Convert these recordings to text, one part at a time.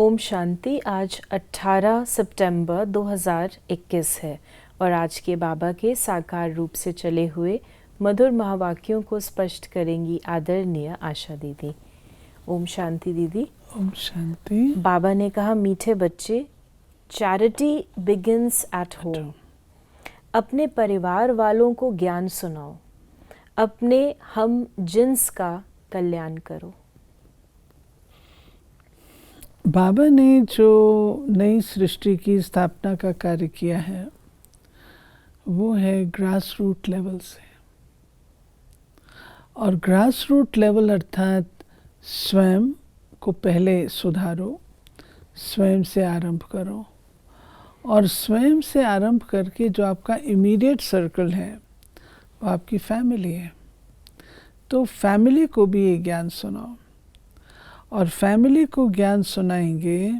ओम शांति। आज 18 सितंबर 2021 है और आज के बाबा के साकार रूप से चले हुए मधुर महावाक्यों को स्पष्ट करेंगी आदरणीय आशा दीदी। ओम शांति दीदी। ओम शांति। बाबा ने कहा, मीठे बच्चे, चैरिटी बिगिंस एट होम। अपने परिवार वालों को ज्ञान सुनाओ, अपने हम जिन्स का कल्याण करो। बाबा ने जो नई सृष्टि की स्थापना का कार्य किया है वो है ग्रास रूट लेवल से। और ग्रास रूट लेवल अर्थात स्वयं को पहले सुधारो, स्वयं से आरंभ करो और स्वयं से आरंभ करके जो आपका इमीडिएट सर्कल है वो आपकी फैमिली है। तो फैमिली को भी ये ज्ञान सुनाओ और फैमिली को ज्ञान सुनाएंगे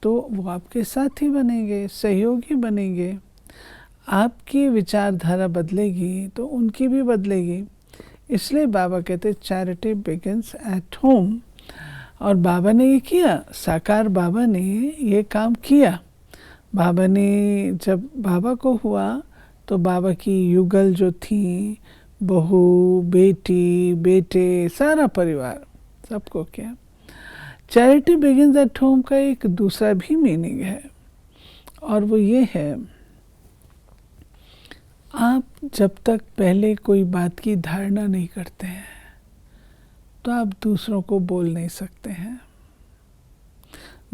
तो वो आपके साथी बनेंगे, सहयोगी बनेंगे। आपकी विचारधारा बदलेगी तो उनकी भी बदलेगी। इसलिए बाबा कहते चैरिटी बिगिंस एट होम। और बाबा ने ये किया, साकार बाबा ने ये काम किया। बाबा ने जब बाबा को हुआ तो बाबा की युगल जो थी, बहू, बेटी, बेटे, सारा परिवार, सबको किया। चैरिटी बिगिंस एट होम का एक दूसरा भी मीनिंग है और वो ये है, आप जब तक पहले कोई बात की धारणा नहीं करते हैं तो आप दूसरों को बोल नहीं सकते हैं।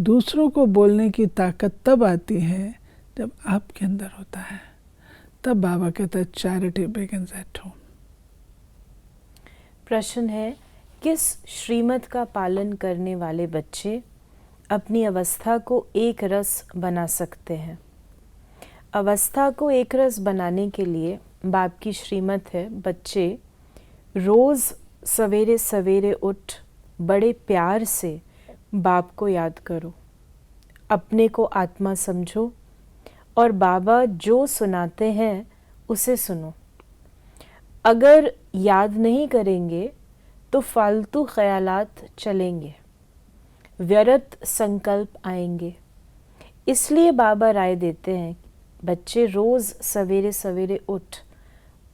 दूसरों को बोलने की ताकत तब आती है जब आपके अंदर होता है। तब बाबा कहता है चैरिटी बिगिंस एट होम। प्रश्न है, किस श्रीमत का पालन करने वाले बच्चे अपनी अवस्था को एक रस बना सकते हैं? अवस्था को एक रस बनाने के लिए बाप की श्रीमत है, बच्चे रोज़ सवेरे सवेरे उठ बड़े प्यार से बाप को याद करो, अपने को आत्मा समझो और बाबा जो सुनाते हैं उसे सुनो। अगर याद नहीं करेंगे तो फालतू ख्यालात चलेंगे, व्यर्थ संकल्प आएंगे। इसलिए बाबा राय देते हैं, बच्चे रोज़ सवेरे सवेरे उठ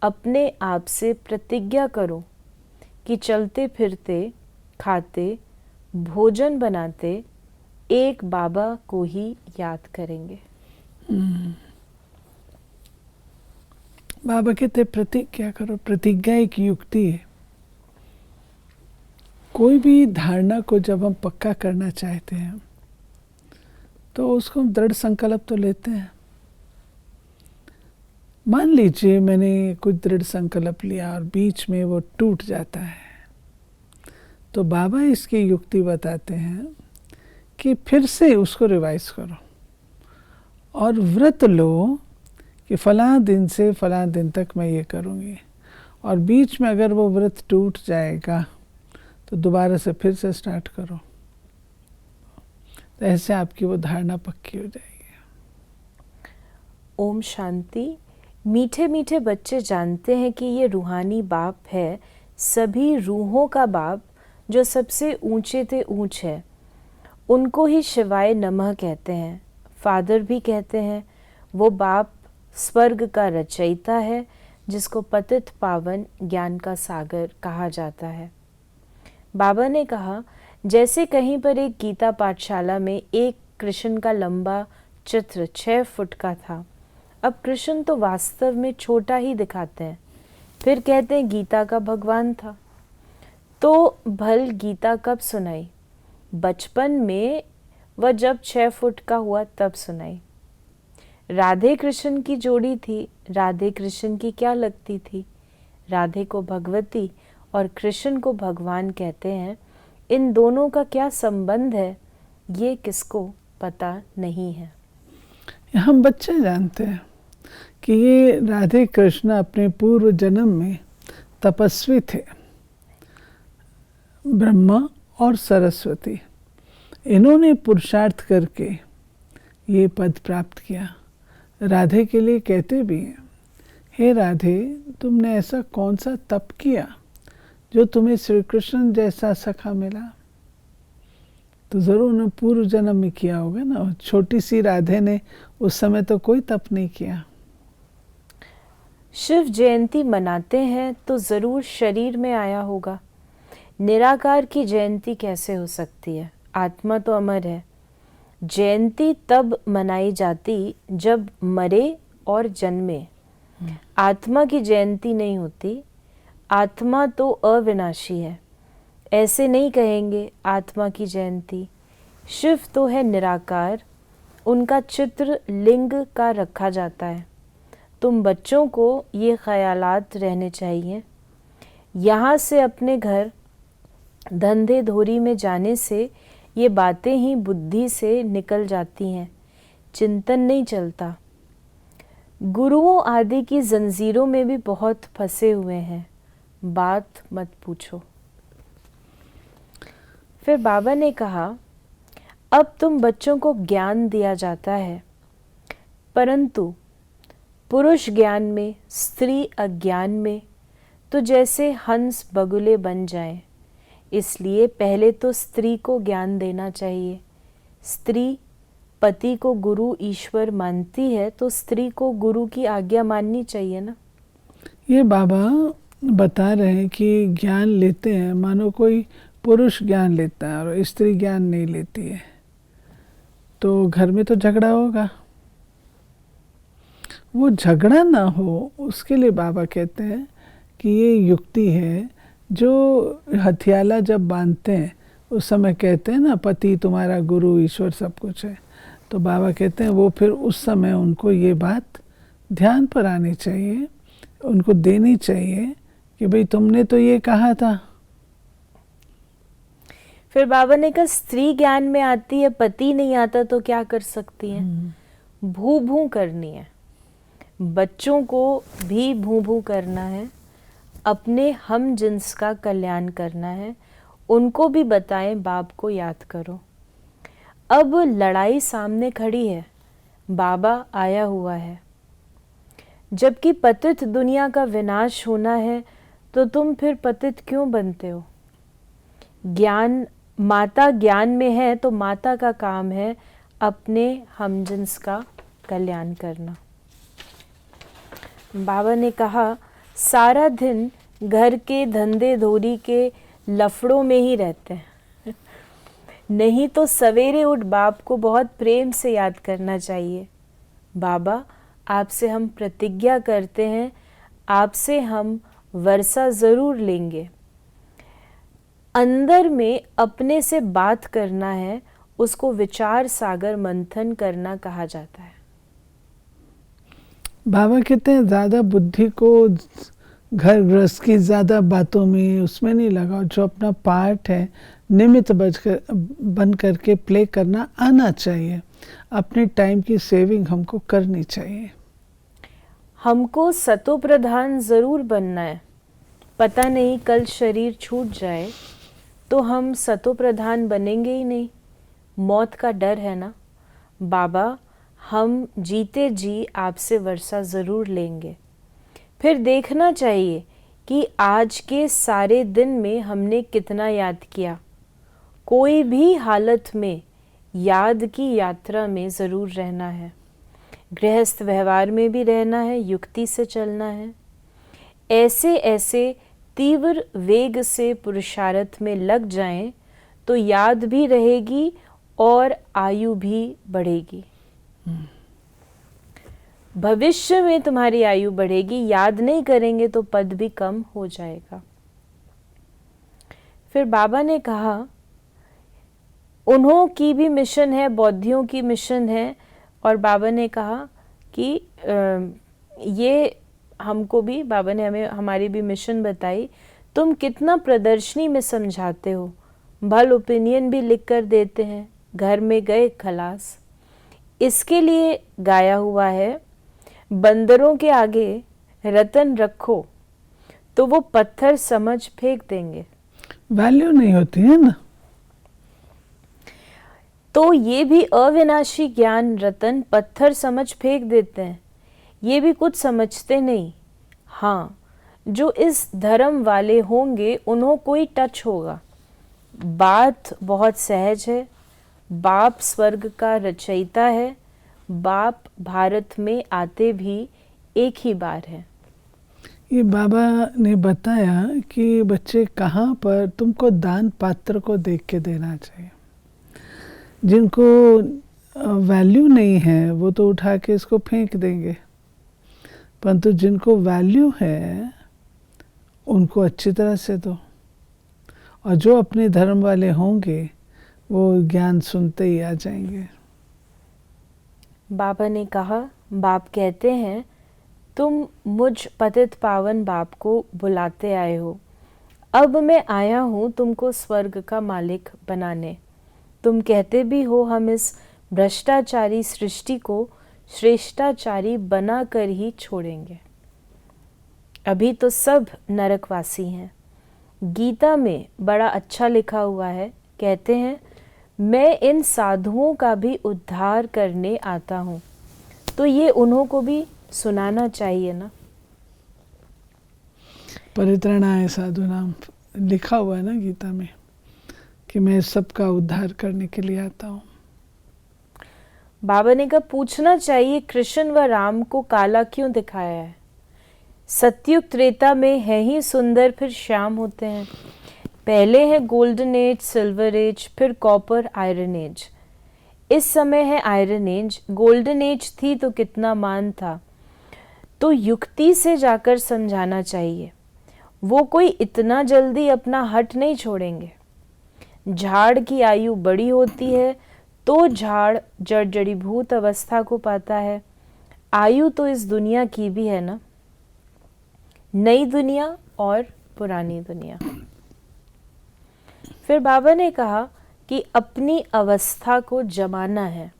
अपने आप से प्रतिज्ञा करो कि चलते फिरते, खाते, भोजन बनाते एक बाबा को ही याद करेंगे। बाबा कहते प्रतिज्ञा करो। प्रतिज्ञा एक युक्ति है। कोई भी धारणा को जब हम पक्का करना चाहते हैं तो उसको हम दृढ़ संकल्प तो लेते हैं। मान लीजिए मैंने कुछ दृढ़ संकल्प लिया और बीच में वो टूट जाता है, तो बाबा इसकी युक्ति बताते हैं कि फिर से उसको रिवाइज करो और व्रत लो कि फलां दिन से फलां दिन तक मैं ये करूँगी। और बीच में अगर वो व्रत टूट जाएगा तो दोबारा से फिर से स्टार्ट करो। तो ऐसे आपकी वो धारणा पक्की हो जाएगी। ओम शांति। मीठे मीठे बच्चे जानते हैं कि ये रूहानी बाप है, सभी रूहों का बाप जो सबसे ऊंचे ते ऊंच है। उनको ही शिवाय नमः कहते हैं, फादर भी कहते हैं। वो बाप स्वर्ग का रचयिता है जिसको पतित पावन ज्ञान का सागर कहा जाता है। बाबा ने कहा, जैसे कहीं पर एक गीता पाठशाला में एक कृष्ण का लंबा चित्र 6 फुट का था। अब कृष्ण तो वास्तव में छोटा ही दिखाते हैं, फिर कहते हैं गीता का भगवान था। तो भल गीता कब सुनाई? बचपन में वह जब 6 फुट का हुआ तब सुनाई। राधे कृष्ण की जोड़ी थी, राधे कृष्ण की क्या लगती थी? राधे को भगवती और कृष्ण को भगवान कहते हैं। इन दोनों का क्या संबंध है ये किसको पता नहीं है। हम बच्चे जानते हैं कि ये राधे कृष्ण अपने पूर्व जन्म में तपस्वी थे, ब्रह्मा और सरस्वती। इन्होंने पुरुषार्थ करके ये पद प्राप्त किया। राधे के लिए कहते भी हैं, हे राधे, तुमने ऐसा कौन सा तप किया जो तुम्हें श्री कृष्ण जैसा सखा मिला? तो ज़रूर उन्होंने पूर्व जन्म में किया होगा ना। छोटी सी राधे ने उस समय तो कोई तप नहीं किया। शिव जयंती मनाते हैं तो ज़रूर शरीर में आया होगा। निराकार की जयंती कैसे हो सकती है? आत्मा तो अमर है। जयंती तब मनाई जाती जब मरे और जन्मे। आत्मा की जयंती नहीं होती। आत्मा तो अविनाशी है। ऐसे नहीं कहेंगे आत्मा की जयंती। शिव तो है निराकार, उनका चित्र लिंग का रखा जाता है। तुम बच्चों को ये ख्यालात रहने चाहिए। यहाँ से अपने घर धंधे धोरी में जाने से ये बातें ही बुद्धि से निकल जाती हैं, चिंतन नहीं चलता। गुरुओं आदि की जंजीरों में भी बहुत फंसे हुए हैं, बात मत पूछो। फिर बाबा ने कहा, अब तुम बच्चों को ज्ञान दिया जाता है, परंतु पुरुष ज्ञान में, स्त्री अज्ञान में तो जैसे हंस बगुले बन जाएं। इसलिए पहले तो स्त्री को ज्ञान देना चाहिए। स्त्री पति को गुरु ईश्वर मानती है तो स्त्री को गुरु की आज्ञा माननी चाहिए ना। ये बाबा बता रहे हैं कि ज्ञान लेते हैं, मानो कोई पुरुष ज्ञान लेता है और स्त्री ज्ञान नहीं लेती है, तो घर में तो झगड़ा होगा। वो झगड़ा ना हो उसके लिए बाबा कहते हैं कि ये युक्ति है। जो हथियाला जब बांधते हैं उस समय कहते हैं ना, पति तुम्हारा गुरु ईश्वर सब कुछ है, तो बाबा कहते हैं वो फिर उस समय उनको ये बात ध्यान पर आनी चाहिए, उनको देनी चाहिए कि भाई तुमने तो ये कहा था। फिर बाबा ने कहा, स्त्री ज्ञान में आती है, पति नहीं आता तो क्या कर सकती है? भू भू करनी है। बच्चों को भी भू भू करना है, अपने हम जिन्स का कल्याण करना है। उनको भी बताएं बाप को याद करो। अब लड़ाई सामने खड़ी है, बाबा आया हुआ है। जबकि पतित दुनिया का विनाश होना है तो तुम फिर पतित क्यों बनते हो? ज्ञान, माता ज्ञान में है तो माता का काम है अपने हमजिन्स का कल्याण करना। बाबा ने कहा, सारा दिन घर के धंधे धोरी के लफड़ों में ही रहते हैं। नहीं तो सवेरे उठ बाप को बहुत प्रेम से याद करना चाहिए। बाबा, आपसे हम प्रतिज्ञा करते हैं, आपसे हम वर्षा ज़रूर लेंगे। अंदर में अपने से बात करना है, उसको विचार सागर मंथन करना कहा जाता है। बाबा कहते हैं ज़्यादा बुद्धि को घर गृहस्थ की ज़्यादा बातों में उसमें नहीं लगाओ। जो अपना पार्ट है निमित्त बन करके प्ले करना आना चाहिए। अपने टाइम की सेविंग हमको करनी चाहिए। हमको सतो प्रधान ज़रूर बनना है। पता नहीं कल शरीर छूट जाए तो हम सतो प्रधान बनेंगे ही नहीं। मौत का डर है ना। बाबा, हम जीते जी आपसे वर्षा ज़रूर लेंगे। फिर देखना चाहिए कि आज के सारे दिन में हमने कितना याद किया। कोई भी हालत में याद की यात्रा में ज़रूर रहना है। गृहस्थ व्यवहार में भी रहना है, युक्ति से चलना है। ऐसे ऐसे तीव्र वेग से पुरुषार्थ में लग जाएं तो याद भी रहेगी और आयु भी बढ़ेगी। भविष्य में तुम्हारी आयु बढ़ेगी। याद नहीं करेंगे तो पद भी कम हो जाएगा। फिर बाबा ने कहा, उन्हों की भी मिशन है, बौद्धियों की मिशन है। और बाबा ने कहा कि ये हमको भी, बाबा ने हमें हमारी भी मिशन बताई। तुम कितना प्रदर्शनी में समझाते हो, भल ओपिनियन भी लिख कर देते हैं, घर में गए खलास। इसके लिए गाया हुआ है, बंदरों के आगे रतन रखो तो वो पत्थर समझ फेंक देंगे। वैल्यू नहीं होती है ना। तो ये भी अविनाशी ज्ञान रतन पत्थर समझ फेंक देते हैं। ये भी कुछ समझते नहीं। हाँ, जो इस धर्म वाले होंगे उन्हों कोई टच होगा। बात बहुत सहज है, बाप स्वर्ग का रचयिता है। बाप भारत में आते भी एक ही बार है। ये बाबा ने बताया कि बच्चे कहाँ पर तुमको दान पात्र को देख के देना चाहिए। जिनको वैल्यू नहीं है वो तो उठा के इसको फेंक देंगे, परंतु जिनको वैल्यू है उनको अच्छी तरह से दो। और जो अपने धर्म वाले होंगे वो ज्ञान सुनते ही आ जाएंगे। बाबा ने कहा, बाप कहते हैं तुम मुझ पतित पावन बाप को बुलाते आए हो। अब मैं आया हूँ तुमको स्वर्ग का मालिक बनाने। तुम कहते भी हो हम इस भ्रष्टाचारी सृष्टि को श्रेष्ठाचारी बना कर ही छोड़ेंगे। अभी तो सब नरकवासी हैं। गीता में बड़ा अच्छा लिखा हुआ है, कहते हैं मैं इन साधुओं का भी उद्धार करने आता हूँ। तो ये उन्हों को भी सुनाना चाहिए ना। परित्रणाय साधुनाम लिखा हुआ है ना गीता में कि मैं सबका उद्धार करने के लिए आता हूँ। बाबा ने कहा पूछना चाहिए कृष्ण व राम को काला क्यों दिखाया है। सतयुग त्रेता में है ही सुंदर, फिर श्याम होते हैं। पहले है गोल्डन एज, सिल्वर एज, फिर कॉपर आयरन एज। इस समय है आयरन एज। गोल्डन एज थी तो कितना मान था। तो युक्ति से जाकर समझाना चाहिए। वो कोई इतना जल्दी अपना हट नहीं छोड़ेंगे। झाड़ की आयु बड़ी होती है तो झाड़ जड़ जड़ीभूत अवस्था को पाता है। आयु तो इस दुनिया की भी है ना, नई दुनिया और पुरानी दुनिया। फिर बाबा ने कहा कि अपनी अवस्था को जमाना है।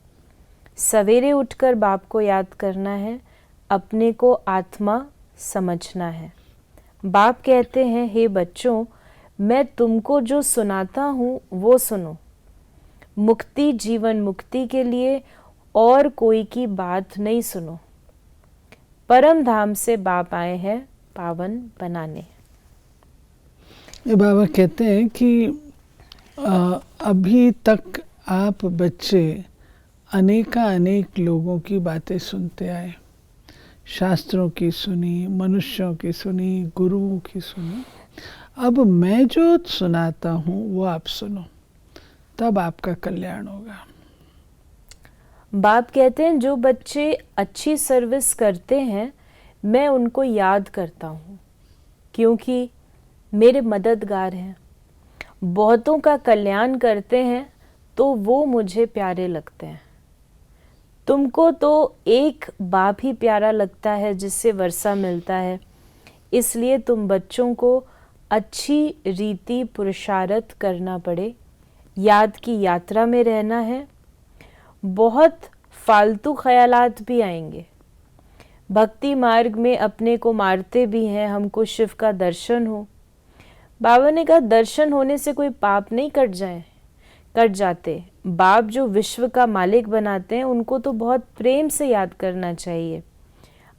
सवेरे उठकर बाप को याद करना है, अपने को आत्मा समझना है। बाप कहते हैं हे बच्चों, मैं तुमको जो सुनाता हूँ वो सुनो। मुक्ति जीवन मुक्ति के लिए और कोई की बात नहीं सुनो। परम धाम से बाप आए हैं पावन बनाने। ये बाबा कहते हैं कि अभी तक आप बच्चे अनेक लोगों की बातें सुनते आए। शास्त्रों की सुनी, मनुष्यों की सुनी, गुरुओं की सुनी। अब मैं जो सुनाता हूँ वो आप सुनो, तब आपका कल्याण होगा। बाप कहते हैं जो बच्चे अच्छी सर्विस करते हैं मैं उनको याद करता हूँ, क्योंकि मेरे मददगार हैं। बहुतों का कल्याण करते हैं तो वो मुझे प्यारे लगते हैं। तुमको तो एक बाप ही प्यारा लगता है जिससे वर्षा मिलता है, इसलिए तुम बच्चों को अच्छी रीति पुरुषार्थ करना पड़े। याद की यात्रा में रहना है। बहुत फालतू ख्यालात भी आएंगे। भक्ति मार्ग में अपने को मारते भी हैं, हमको शिव का दर्शन हो। बाबा ने कहा दर्शन होने से कोई पाप नहीं कट जाते। बाप जो विश्व का मालिक बनाते हैं उनको तो बहुत प्रेम से याद करना चाहिए।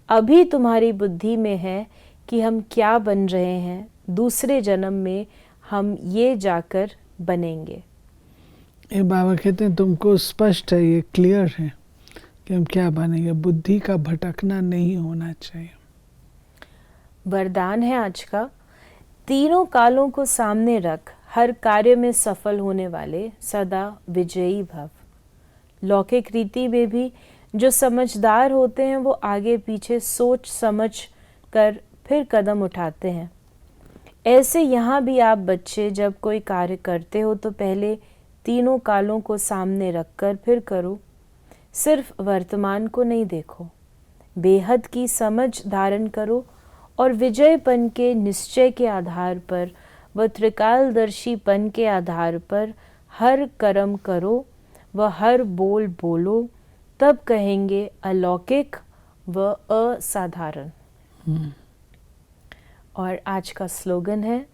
अभी तुम्हारी बुद्धि में है कि हम क्या बन रहे हैं, दूसरे जन्म में हम ये जाकर बनेंगे। ये बाबा कहते हैं तुमको स्पष्ट है, ये क्लियर है कि हम क्या बनेंगे। बुद्धि का भटकना नहीं होना चाहिए। वरदान है आज का, तीनों कालों को सामने रख, हर कार्य में सफल होने वाले सदा विजयी भव। लौकिक रीति में भी जो समझदार होते हैं वो आगे पीछे सोच समझ कर फिर कदम उठाते हैं। ऐसे यहाँ भी आप बच्चे जब कोई कार्य करते हो तो पहले तीनों कालों को सामने रखकर फिर करो। सिर्फ वर्तमान को नहीं देखो, बेहद की समझ धारण करो और विजयपन के निश्चय के आधार पर व त्रिकालदर्शीपन के आधार पर हर कर्म करो व हर बोल बोलो, तब कहेंगे अलौकिक व असाधारण। और आज का स्लोगन है,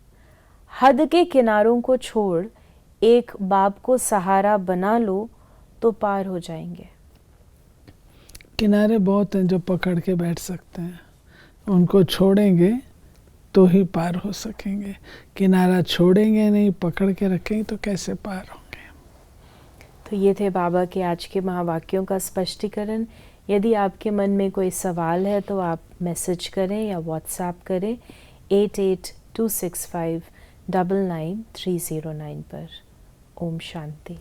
हद के किनारों को छोड़ एक बाप को सहारा बना लो तो पार हो जाएंगे। किनारे बहुत हैं जो पकड़ के बैठ सकते हैं, उनको छोड़ेंगे तो ही पार हो सकेंगे। किनारा छोड़ेंगे नहीं, पकड़ के रखेंगे तो कैसे पार होंगे। तो ये थे बाबा के आज के महावाक्यों का स्पष्टीकरण। यदि आपके मन में कोई सवाल है तो आप मैसेज करें या व्हाट्सएप करें 8826599309 पर। ओम शांति।